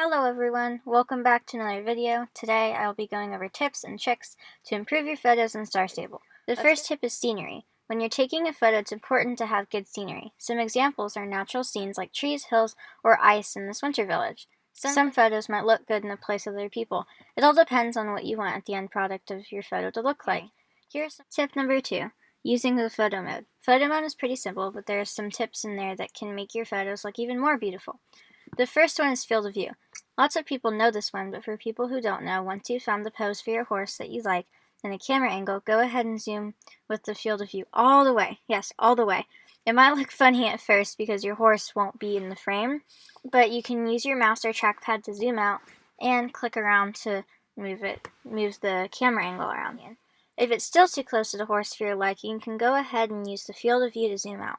Hello everyone, welcome back to another video. Today I will be going over tips and tricks to improve your photos in Star Stable. The first tip is scenery. When you're taking a photo, it's important to have good scenery. Some examples are natural scenes like trees, hills, or ice in this winter village. Some photos might look good in the place of other people. It all depends on what you want at the end product of your photo to look like. Here's tip number 2. Using the photo mode. Photo mode is pretty simple, but there are some tips in there that can make your photos look even more beautiful. The first one is field of view. Lots of people know this one, but for people who don't know, once you've found the pose for your horse that you like and a camera angle, go ahead and zoom with the field of view all the way. Yes, all the way. It might look funny at first because your horse won't be in the frame, but you can use your mouse or trackpad to zoom out and click around to move the camera angle around. If it's still too close to the horse for your liking, you can go ahead and use the field of view to zoom out.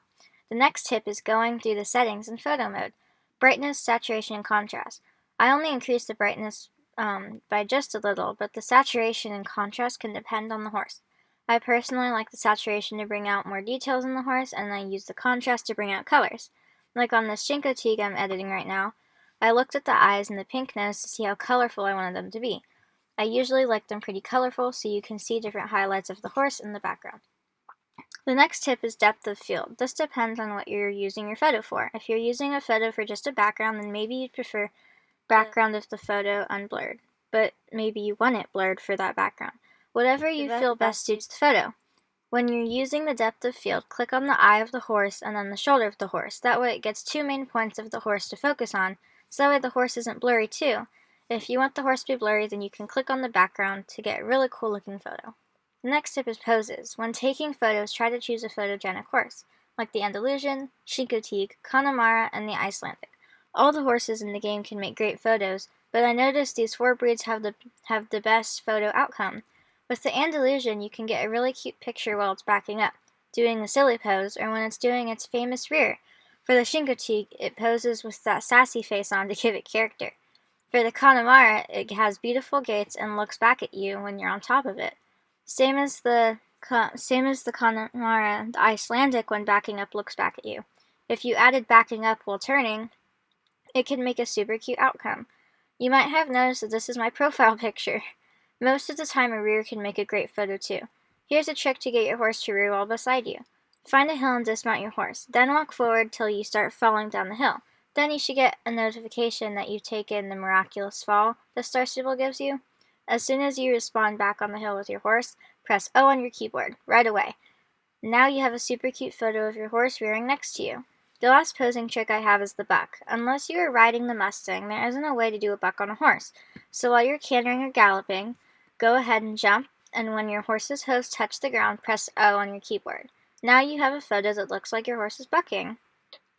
The next tip is going through the settings in photo mode. Brightness, saturation, and contrast. I only increase the brightness by just a little, but the saturation and contrast can depend on the horse. I personally like the saturation to bring out more details in the horse, and I use the contrast to bring out colors. Like on this Shinko Teague I'm editing right now, I looked at the eyes and the pink nose to see how colorful I wanted them to be. I usually like them pretty colorful so you can see different highlights of the horse in the background. The next tip is depth of field. This depends on what you're using your photo for. If you're using a photo for just a background, then maybe you'd prefer background of the photo unblurred, but maybe you want it blurred for that background. Whatever you feel best suits the photo. When you're using the depth of field, click on the eye of the horse and then the shoulder of the horse. That way it gets two main points of the horse to focus on, so that way the horse isn't blurry too. If you want the horse to be blurry, then you can click on the background to get a really cool looking photo. The next tip is poses. When taking photos, try to choose a photogenic horse, like the Andalusian, Shinko Teague, Connemara, and the Icelandic. All the horses in the game can make great photos, but I noticed these 4 breeds have the best photo outcome. With the Andalusian, you can get a really cute picture while it's backing up, doing the silly pose, or when it's doing its famous rear. For the Shinko Teague, it poses with that sassy face on to give it character. For the Connemara, it has beautiful gaits and looks back at you when you're on top of it. Same as the Connemara, the Icelandic, when backing up, looks back at you. If you added backing up while turning, it can make a super cute outcome. You might have noticed that this is my profile picture. Most of the time a rear can make a great photo too. Here's a trick to get your horse to rear while beside you. Find a hill and dismount your horse, then walk forward till you start falling down the hill. Then you should get a notification that you've taken the miraculous fall the Star Stable gives you. As soon as you respawn back on the hill with your horse, press O on your keyboard, right away. Now you have a super cute photo of your horse rearing next to you. The last posing trick I have is the buck. Unless you are riding the Mustang, there isn't a way to do a buck on a horse. So while you're cantering or galloping, go ahead and jump, and when your horse's hooves touch the ground, press O on your keyboard. Now you have a photo that looks like your horse is bucking.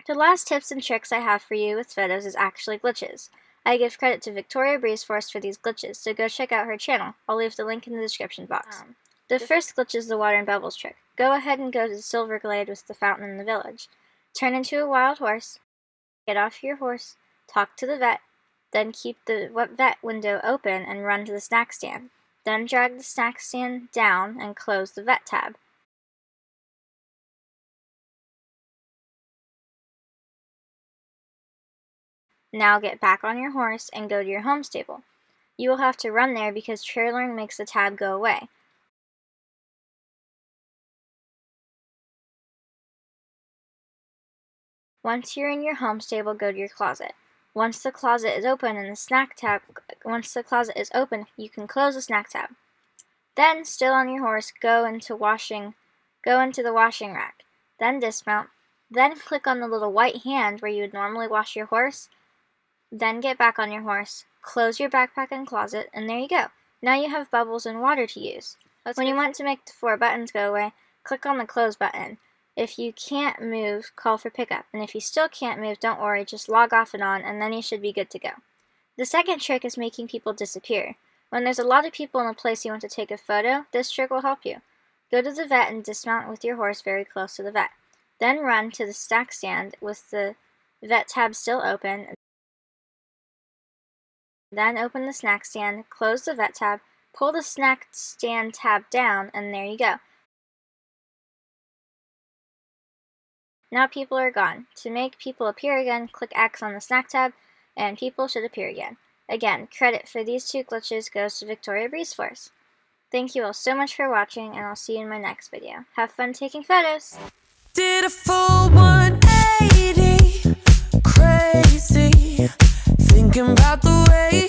The last tips and tricks I have for you with photos is actually glitches. I give credit to Victoria Breezeforce for these glitches, so go check out her channel. I'll leave the link in the description box. The first glitch is the water and bubbles trick. Go ahead and go to the Silver Glade with the fountain in the village. Turn into a wild horse, get off your horse, talk to the vet, then keep the vet window open and run to the snack stand. Then drag the snack stand down and close the vet tab. Now get back on your horse and go to your home stable. You will have to run there because trailering makes the tab go away. Once you're in your home stable, go to your closet. Once the closet is open, you can close the snack tab. Then, still on your horse, go into the washing rack. Then dismount. Then click on the little white hand where you would normally wash your horse. Then get back on your horse, close your backpack and closet, and there you go. Now you have bubbles and water to use. When you want to make the 4 buttons go away, click on the close button. If you can't move, call for pickup, and if you still can't move, don't worry, just log off and on, and then you should be good to go. The second trick is making people disappear. When there's a lot of people in a place you want to take a photo, this trick will help you. Go to the vet and dismount with your horse very close to the vet. Then run to the snack stand with the vet tab still open. Then open the snack stand, close the vet tab, pull the snack stand tab down, and there you go. Now people are gone. To make people appear again, click X on the snack tab, and people should appear again. Again, credit for these 2 glitches goes to Victoria Breezeforce. Thank you all so much for watching, and I'll see you in my next video. Have fun taking photos! Did a full 180, crazy, thinking about the way